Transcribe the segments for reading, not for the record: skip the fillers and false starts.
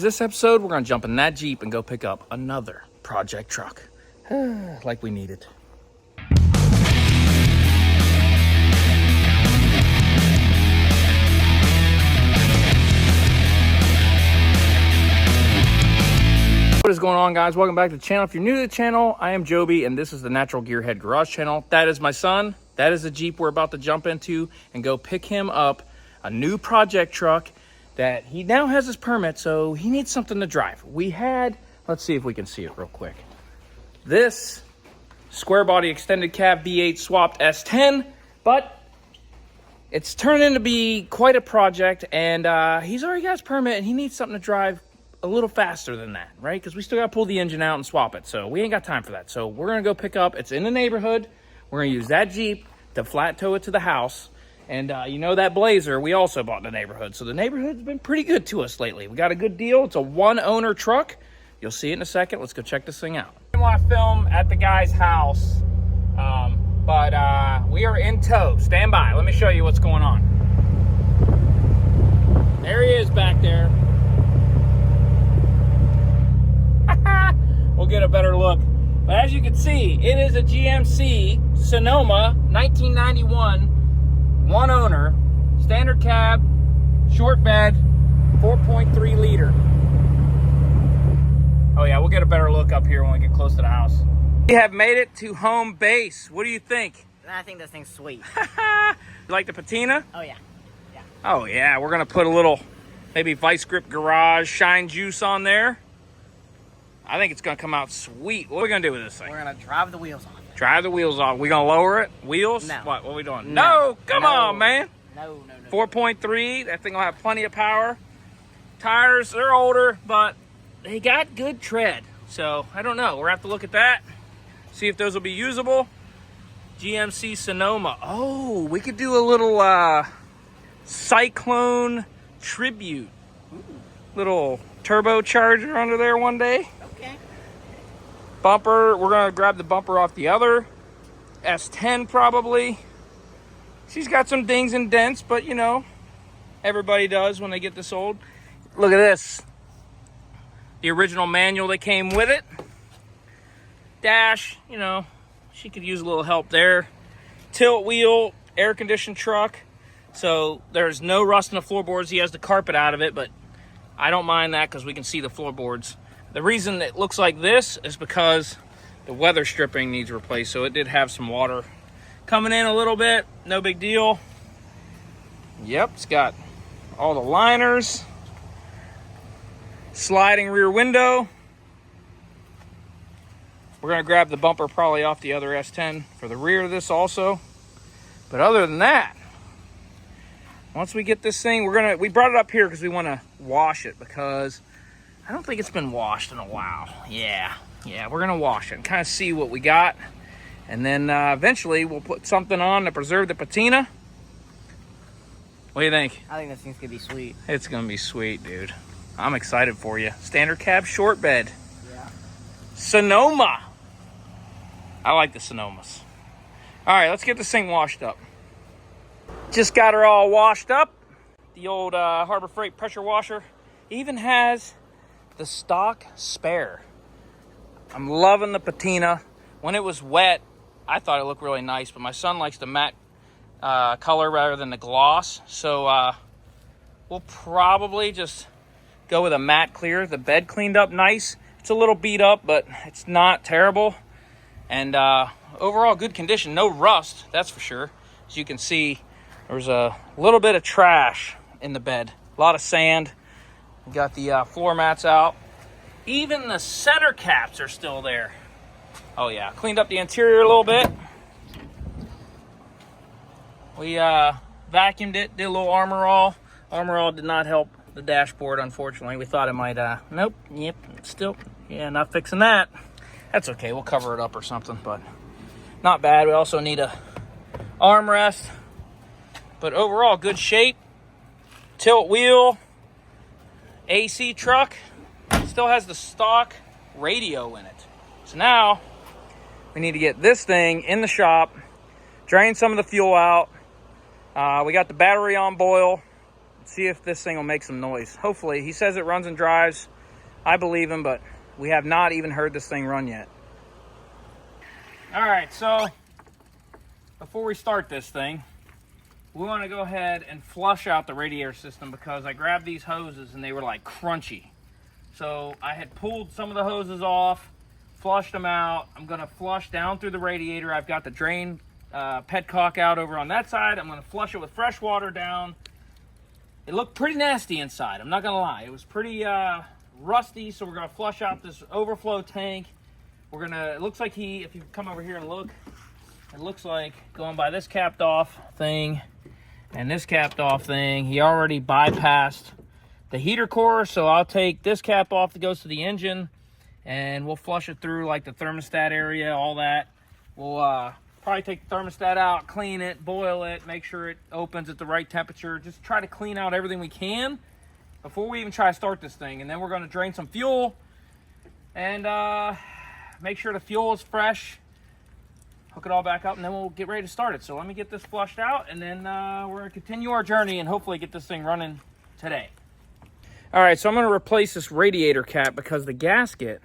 This episode, we're going to jump in that Jeep and go pick up another project truck. Like we need it. What is going on, guys? Welcome back to the channel. If you're new to the channel, I am Joby, and this is the Natural Gearhead Garage channel. That is my son. That is the Jeep we're about to jump into and go pick him up a new project truck that he now has his permit, so he needs something to drive. We had, let's see if we can see it real quick. This square body extended cab V8 swapped S10, but it's turned into be quite a project, and he's already got his permit, and he needs something to drive a little faster than that, right? Because we still got to pull the engine out and swap it, so we ain't got time for that. So we're going to go pick up, it's in the neighborhood. We're going to use that Jeep to flat tow it to the house. And you know that Blazer we also bought in the neighborhood. So the neighborhood's been pretty good to us lately. We got a good deal. It's a one-owner truck. You'll see it in a second. Let's go check this thing out. I didn't want to film at the guy's house, but we are in tow. Stand by. Let me show you what's going on. There he is back there. We'll get a better look. But as you can see, it is a GMC Sonoma 1991. One owner, standard cab, short bed, 4.3 liter. Oh yeah, we'll get a better look up here when we get close to the house. We have made it to home base. What do you think? I think this thing's sweet. You like the patina? Oh yeah. Yeah. Oh yeah, we're gonna put a little, maybe Vice Grip Garage Shine Juice on there. I think it's gonna come out sweet. What are we gonna do with this thing? We're gonna drive the wheels on. Drive the wheels off. We gonna lower it? Wheels? No. What are we doing? No. Come on, man. No. 4.3. That thing will have plenty of power. Tires, they're older, but they got good tread. So, I don't know. We'll have to look at that. See if those will be usable. GMC Sonoma. Oh, we could do a little Cyclone tribute. Ooh. Little turbocharger under there one day. Okay. Bumper, we're gonna grab the bumper off the other S10 probably. She's got some dings and dents, but you know, everybody does when they get this old. Look at this. The original manual that came with it. Dash, you know, she could use a little help there. Tilt wheel, air conditioned truck. So there's no rust in the floorboards. He has the carpet out of it, but I don't mind that because we can see the floorboards. The reason it looks like this is because the weather stripping needs replaced. So it did have some water coming in a little bit. No big deal. Yep, it's got all the liners. Sliding rear window. We're going to grab the bumper probably off the other S10 for the rear of this also. But other than that, once we get this thing, we brought it up here because we want to wash it because I don't think it's been washed in a while. Yeah, we're gonna wash it and kind of see what we got. And then eventually we'll put something on to preserve the patina. What do you think? I think this thing's gonna be sweet. It's gonna be sweet, dude. I'm excited for you. Standard cab, short bed. Yeah. Sonoma. I like the Sonomas. All right, let's get this thing washed up. Just got her all washed up. The old Harbor Freight pressure washer even has the stock spare. I'm loving the patina. When it was wet, I thought it looked really nice, but my son likes the matte color rather than the gloss. So we'll probably just go with a matte clear. The bed cleaned up nice. It's a little beat up, but it's not terrible. And overall good condition. No rust, that's for sure. As you can see, there's a little bit of trash in the bed. A lot of sand. We got the floor mats out. Even the center caps are still there. Oh yeah, cleaned up the interior a little bit. We vacuumed it, did a little Armor All. Armor All did not help the dashboard, unfortunately. We thought it might, nope, yep, still, yeah, not fixing that. That's okay, we'll cover it up or something, but not bad. We also need a armrest, but overall good shape. Tilt wheel, AC truck, still has the stock radio in it. So now we need to get this thing in the shop, drain some of the fuel out. We got the battery on boil. See if this thing will make some noise. Hopefully. He says it runs and drives. I believe him, but we have not even heard this thing run yet. All right, so before we start this thing, we want to go ahead and flush out the radiator system because I grabbed these hoses and they were like crunchy. So I had pulled some of the hoses off, flushed them out. I'm going to flush down through the radiator. I've got the drain petcock out over on that side. I'm going to flush it with fresh water down. It looked pretty nasty inside, I'm not going to lie. It was pretty rusty, so we're going to flush out this overflow tank. We're going to, it looks like if you come over here and look, it looks like going by this capped off thing and this capped off thing, he already bypassed the heater core. So I'll take this cap off that goes to the engine and we'll flush it through like the thermostat area, all that. We'll probably take the thermostat out, clean it, boil it, make sure it opens at the right temperature. Just try to clean out everything we can before we even try to start this thing. And then we're going to drain some fuel and make sure the fuel is fresh. Hook it all back up and then we'll get ready to start it. So let me get this flushed out and then we're going to continue our journey and hopefully get this thing running today. All right, so I'm going to replace this radiator cap because the gasket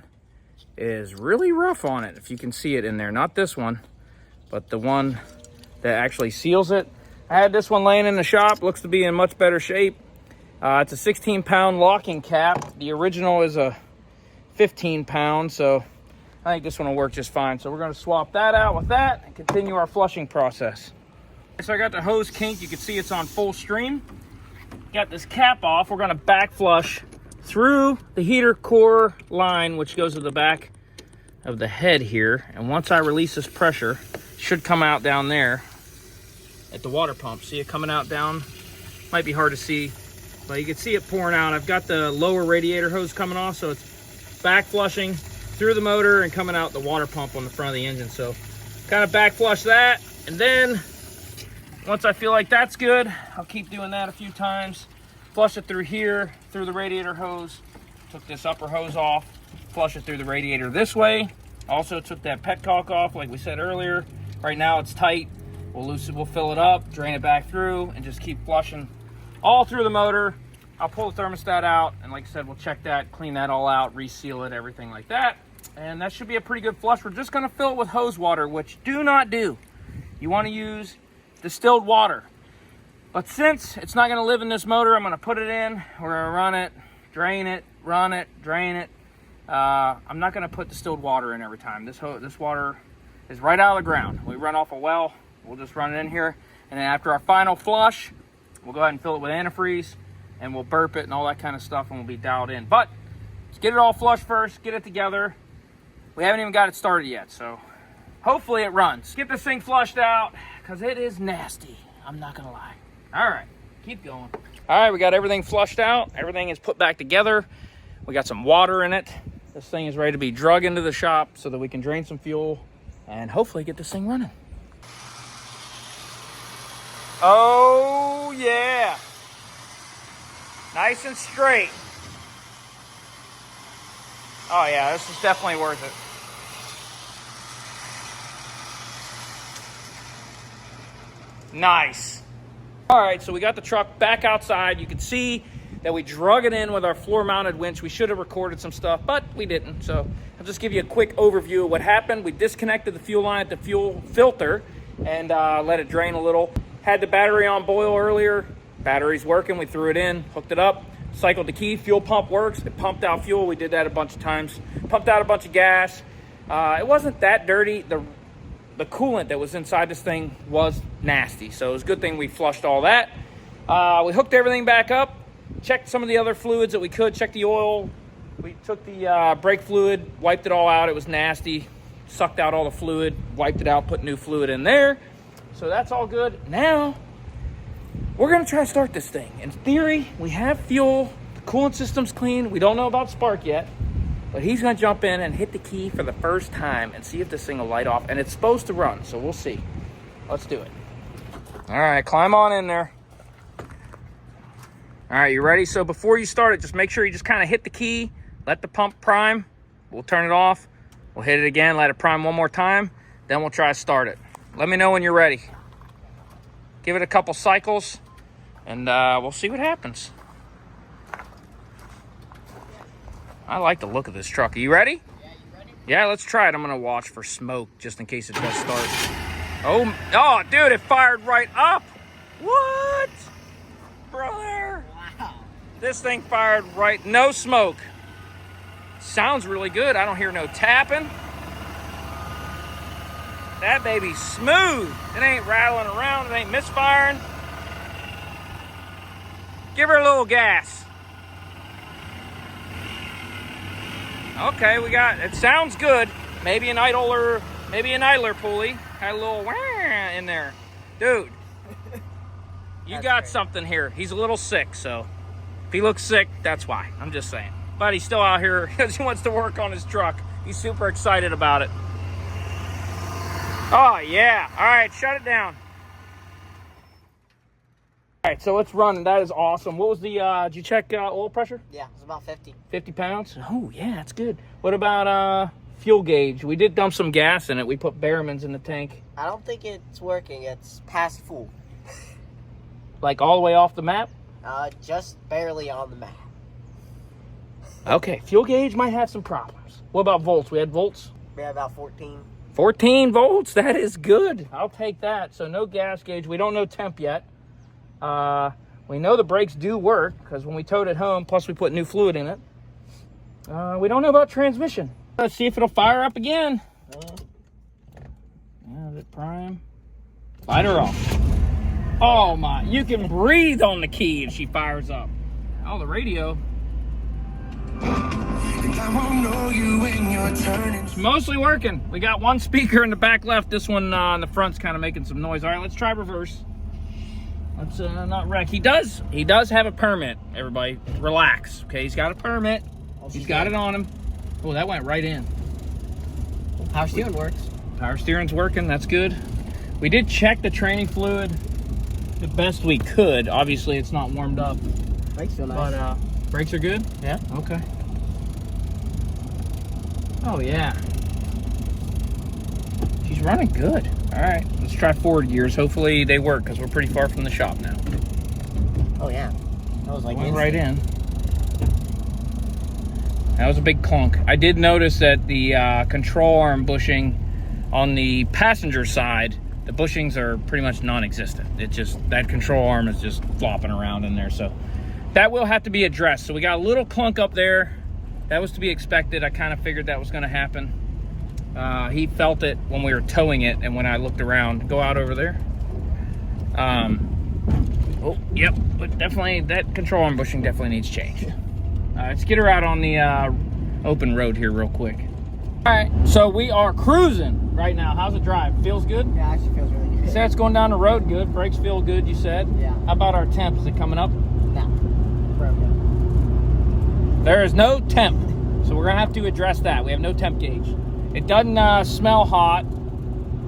is really rough on it. If you can see it in there, not this one, but the one that actually seals it. I had this one laying in the shop, looks to be in much better shape. It's a 16-pound locking cap. The original is a 15-pound, so I think this one will work just fine. So we're going to swap that out with that and continue our flushing process. So I got the hose kinked. You can see it's on full stream. Got this cap off. We're going to back flush through the heater core line, which goes to the back of the head here. And once I release this pressure, it should come out down there at the water pump. See it coming out down? Might be hard to see, but you can see it pouring out. I've got the lower radiator hose coming off, so it's back flushing through the motor and coming out the water pump on the front of the engine. So kind of back flush that, and then once I feel like that's good, I'll keep doing that a few times. Flush it through here, through the radiator hose. Took this upper hose off, flush it through the radiator this way. Also took that petcock off like we said earlier. Right now it's tight. We'll fill it up, drain it back through, and just keep flushing all through the motor. I'll pull the thermostat out, and like I said, we'll check that, clean that all out, reseal it, everything like that. And that should be a pretty good flush. We're just gonna fill it with hose water, which do not do. You wanna use distilled water. But since it's not gonna live in this motor, I'm gonna put it in, we're gonna run it, drain it, run it, drain it. I'm not gonna put distilled water in every time. This water is right out of the ground. We run off a well, we'll just run it in here. And then after our final flush, we'll go ahead and fill it with antifreeze and we'll burp it and all that kind of stuff and we'll be dialed in. But let's get it all flushed first, get it together. We haven't even got it started yet, so hopefully it runs. Get this thing flushed out because it is nasty. I'm not gonna lie. All right, keep going. All right, we got everything flushed out. Everything is put back together. We got some water in it. This thing is ready to be drug into the shop so that we can drain some fuel and hopefully get this thing running. Oh yeah. Nice and straight. Oh yeah, this is definitely worth it. Nice. All right, so we got the truck back outside. You can see that we drug it in with our floor-mounted winch. We should have recorded some stuff, but we didn't. So I'll just give you a quick overview of what happened. We disconnected the fuel line at the fuel filter and let it drain a little. Had the battery on boil earlier. Battery's working. We threw it in, hooked it up, cycled the key. Fuel pump works. It pumped out fuel. We did that a bunch of times. Pumped out a bunch of gas. It wasn't that dirty. The coolant that was inside this thing was nasty. So it was a good thing we flushed all that. We hooked everything back up, checked some of the other fluids that we could, checked the oil. We took the brake fluid, wiped it all out. It was nasty. Sucked out all the fluid, wiped it out, put new fluid in there. So that's all good. Now, we're gonna try to start this thing. In theory, we have fuel, the coolant system's clean. We don't know about spark yet. But he's gonna jump in and hit the key for the first time and see if this thing will light off. And it's supposed to run, so we'll see. Let's do it. All right, climb on in there. All right, you ready? So before you start it, just make sure you just kind of hit the key, let the pump prime. We'll turn it off. We'll hit it again, let it prime one more time. Then we'll try to start it. Let me know when you're ready. Give it a couple cycles. and we'll see what happens. I like the look of this truck. Are you ready? Yeah, you ready? Yeah, let's try it. I'm gonna watch for smoke just in case it does start. Oh, dude, it fired right up. What? Brother. Wow. This thing fired right, no smoke. Sounds really good. I don't hear no tapping. That baby's smooth. It ain't rattling around. It ain't misfiring. Give her a little gas. Okay, it sounds good. Maybe an idler pulley. Had a little wah in there. Dude, you got great. something here. He's a little sick, so if he looks sick, that's why. I'm just saying. But he's still out here because he wants to work on his truck. He's super excited about it. Oh, yeah. All right, shut it down. All right, so let's run. That is awesome. What was the, did you check oil pressure? Yeah, it's about 50. 50 pounds? Oh, yeah, that's good. What about fuel gauge? We did dump some gas in it. We put Behrman's in the tank. I don't think it's working. It's past full. Like all the way off the map? Just barely on the map. Okay, fuel gauge might have some problems. What about volts? We had volts? We have about 14. 14 volts, that is good. I'll take that. So no gas gauge. We don't know temp yet. We know the brakes do work because when we towed it home, plus we put new fluid in it. We don't know about transmission. Let's see if it'll fire up again. Yeah, is it prime? Light her off. Oh my, you can breathe on the key and she fires up. Oh, the radio. It's mostly working. We got one speaker in the back left. This one on the front's kind of making some noise. All right, let's try reverse. Let's not wreck. He does have a permit, everybody. Relax, okay? He's got a permit. He's got it on him. Oh, that went right in. Power steering works. Power steering's working. That's good. We did check the training fluid the best we could. Obviously, it's not warmed up. Brakes feel nice. But brakes are good? Yeah. Okay. Oh, yeah. She's running good. All right, let's try forward gears. Hopefully they work because we're pretty far from the shop now. Oh, yeah. That was like Went instant. right in. That was a big clunk. I did notice that the control arm bushing on the passenger side, the bushings are pretty much non-existent. That control arm is just flopping around in there. So that will have to be addressed. So we got a little clunk up there. That was to be expected. I kind of figured that was going to happen. He felt it when we were towing it, and when I looked around, go out over there. Oh, yep, but definitely that control arm bushing definitely needs change. Let's get her out on the open road here real quick. All right, so we are cruising right now. How's it drive? Feels good? Yeah, actually feels really good. You said it's going down the road good. Brakes feel good, you said? Yeah. How about our temp? Is it coming up? No. Broken. There is no temp, so we're gonna have to address that. We have no temp gauge. It doesn't smell hot,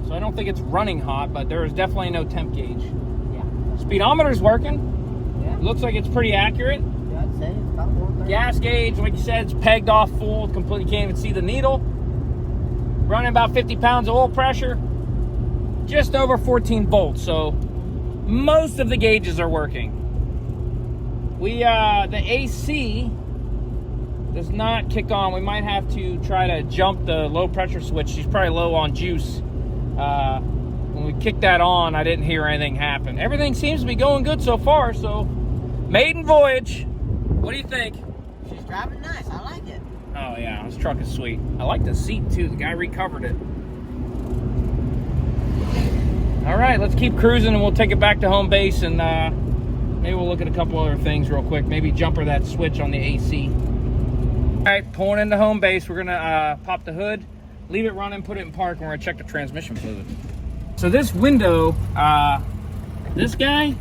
so I don't think it's running hot, but there is definitely no temp gauge. Yeah. Speedometer's working. Yeah. It looks like it's pretty accurate. Yeah, I'd say it's about 130. Gas gauge, like you said, it's pegged off full. Completely can't even see the needle. Running about 50 pounds of oil pressure. Just over 14 volts, so most of the gauges are working. The AC does not kick on. We might have to try to jump the low pressure switch. She's probably low on juice. When we kicked that on, I didn't hear anything happen. Everything seems to be going good so far, so maiden voyage. What do you think? She's driving nice. I like it. Oh yeah, this truck is sweet. I like the seat too. The guy recovered it. All right, let's keep cruising and we'll take it back to home base, and maybe we'll look at a couple other things real quick. Maybe jumper that switch on the AC. All right, pulling into home base. We're gonna pop the hood, leave it running, put it in park, and we're gonna check the transmission fluid. So this window, this guy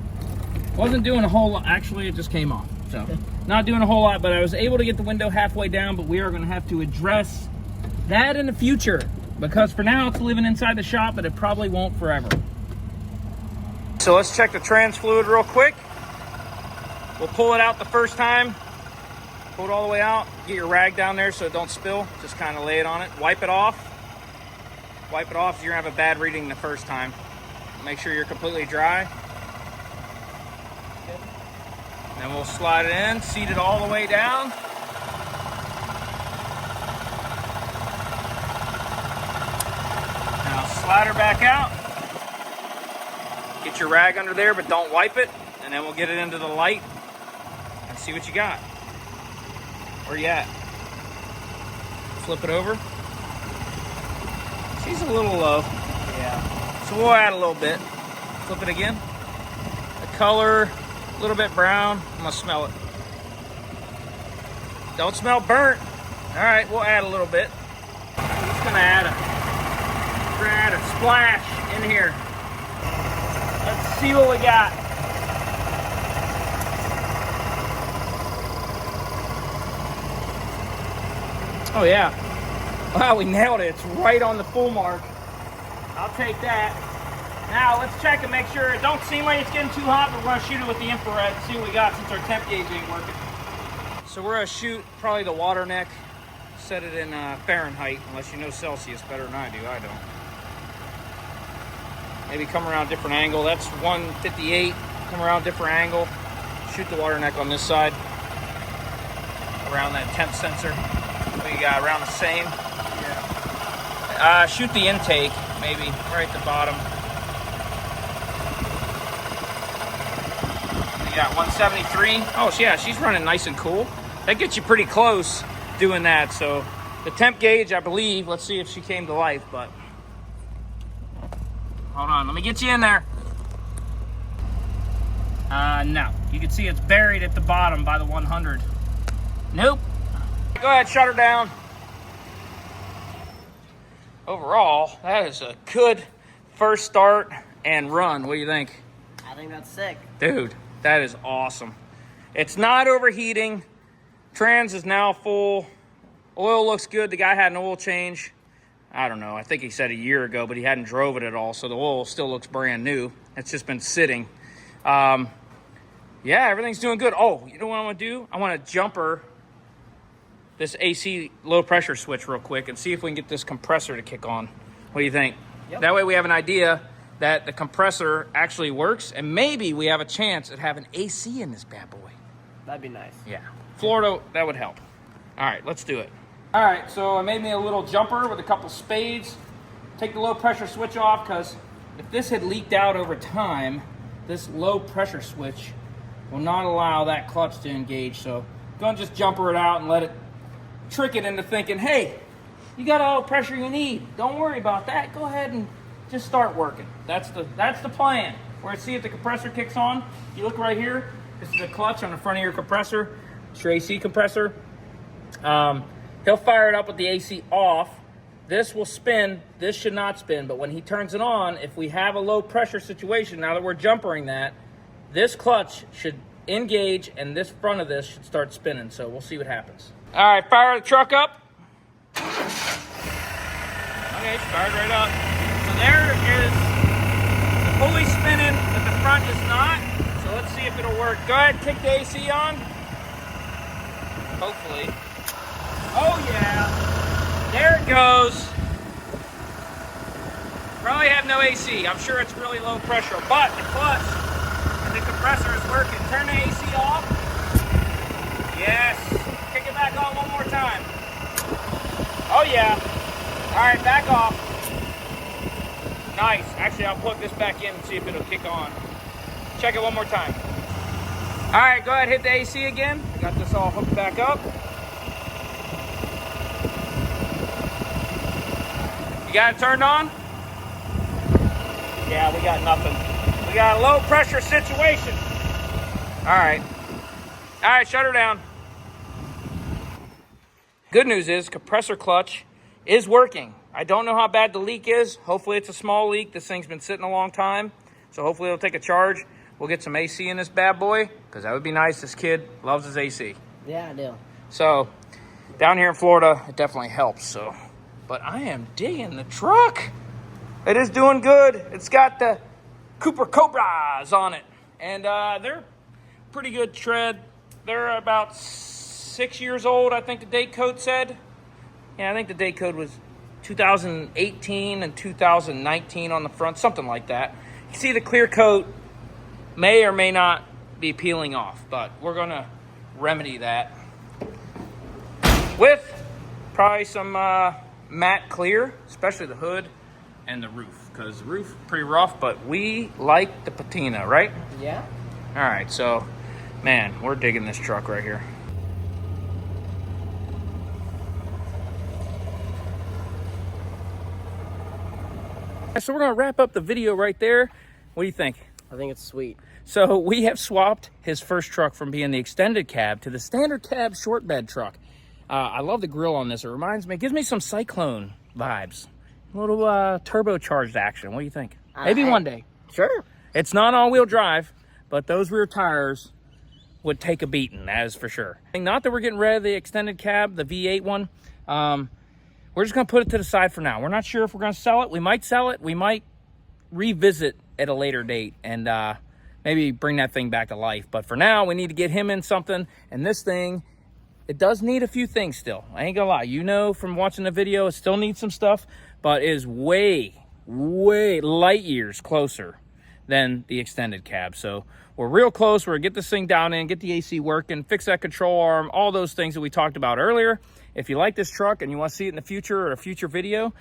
wasn't doing a whole lot. Actually, it just came off. So not doing a whole lot, but I was able to get the window halfway down, but we are gonna have to address that in the future, because for now it's living inside the shop, but it probably won't forever. So let's check the trans fluid real quick. We'll pull it out the first time. Pull it all the way out. Get your rag down there so it don't spill. Just kind of lay it on it. Wipe it off. Wipe it off. You're going to have a bad reading the first time. Make sure you're completely dry. Good. Then we'll slide it in, seat it all the way down. Now slide her back out. Get your rag under there, but don't wipe it. And then we'll get it into the light and see what you got. Where you at? Flip it over. She's a little low. Yeah. So we'll add a little bit. Flip it again. The color, a little bit brown. I'm gonna smell it. Don't smell burnt. All right, we'll add a little bit. I'm just gonna add a splash in here. Let's see what we got. Oh yeah. Wow, we nailed it. It's right on the full mark. I'll take that. Now let's check and make sure it don't seem like it's getting too hot, but we're gonna shoot it with the infrared and see what we got since our temp gauge ain't working. So we're gonna shoot probably the water neck, set it in Fahrenheit, unless you know Celsius better than I do. I don't. Maybe come around a different angle. That's 158. Come around a different angle. Shoot the water neck on this side. Around that temp sensor. We got around the same. Yeah. Shoot the intake, maybe right at the bottom. We got 173. Oh, yeah, she's running nice and cool. That gets you pretty close doing that. So the temp gauge, I believe, let's see if she came to life, but hold on, let me get you in there. No, you can see it's buried at the bottom by the 100. Nope. Go ahead, shut her down. Overall, that is a good first start and run. What do you think? I think that's sick. Dude, that is awesome. It's not overheating. Trans is now full. Oil looks good. The guy had an oil change. I don't know. I think he said a year ago, but he hadn't drove it at all. So the oil still looks brand new. It's just been sitting. Yeah, everything's doing good. Oh, you know what I want to do? I want to jumper this AC low pressure switch real quick and see if we can get this compressor to kick on. What do you think? Yep. That way we have an idea that the compressor actually works, and maybe we have a chance at having AC in this bad boy. That'd be nice. Yeah. Florida, that would help. All right, let's do it. All right, so I made me a little jumper with a couple spades. Take the low pressure switch off, because if this had leaked out over time, this low pressure switch will not allow that clutch to engage. So go and just jumper it out and let it trick it into thinking, hey, you got all the pressure you need. Don't worry about that. Go ahead and just start working. That's the plan. We're gonna see if the compressor kicks on. You look right here. This is the clutch on the front of your compressor. It's your AC compressor. He'll fire it up with the AC off. This will spin. This should not spin. But when he turns it on, if we have a low pressure situation, now that we're jumpering that, this clutch should engage and this front of this should start spinning. So we'll see what happens. All right, fire the truck up. Okay, it's fired right up. So there is the pulley spinning, but the front is not. So let's see if it'll work. Go ahead, kick the AC on. Hopefully. Oh yeah, there it goes. Probably have no AC. I'm sure it's really low pressure, but the clutch and the compressor is working. Turn the AC off. Yes. Kick it back on one more time. Oh yeah. All right, back off. Nice. Actually, I'll plug this back in and see if it'll kick on. Check it one more time. All right, go ahead, hit the AC again. I got this all hooked back up. You got it turned on? Yeah, we got nothing. We got a low pressure situation. All right. All right, shut her down. Good news is compressor clutch is working. I don't know how bad the leak is. Hopefully it's a small leak. This thing's been sitting a long time. So hopefully it'll take a charge. We'll get some AC in this bad boy, because that would be nice. This kid loves his AC. Yeah, I do. So down here in Florida, it definitely helps. So, but I am digging the truck. It is doing good. It's got the Cooper Cobras on it. And they're pretty good tread. They're about 6 years old, I think the date code said. Yeah, I think the date code was 2018 and 2019 on the front, something like that. You see the clear coat may or may not be peeling off, but we're gonna remedy that with probably some matte clear, especially the hood and the roof, because the roof pretty rough, but we like the patina, right? Yeah. All right, so man, we're digging this truck right here. So we're gonna wrap up the video right there. What do you think? I think it's sweet. So we have swapped his first truck from being the extended cab to the standard cab short bed truck. I love the grill on this. It reminds me, it gives me some Cyclone vibes. A little turbocharged action. What do you think? Maybe one day. Sure. It's not all-wheel drive, but those rear tires would take a beating, that is for sure. Not that we're getting rid of the extended cab, the V8 one. We're just going to put it to the side for now. We're not sure if we're going to sell it. We might sell it. We might revisit at a later date and maybe bring that thing back to life. But for now, we need to get him in something. And this thing, it does need a few things still. I ain't gonna lie. You know from watching the video, it still needs some stuff, but it is way light years closer than the extended cab. So we're real close. We're gonna get this thing down in, get the AC working, fix that control arm, all those things that we talked about earlier. If you like this truck and you want to see it in the future or a future video,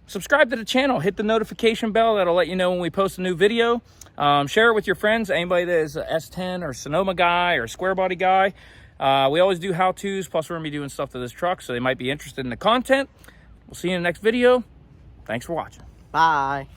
subscribe to the channel, hit the notification bell. That'll let you know when we post a new video. Share it with your friends, anybody that is a S10 or Sonoma guy or square body guy. We always do how-tos, plus we're gonna be doing stuff to this truck, so they might be interested in the content. We'll see you in the next video. Thanks for watching. Bye.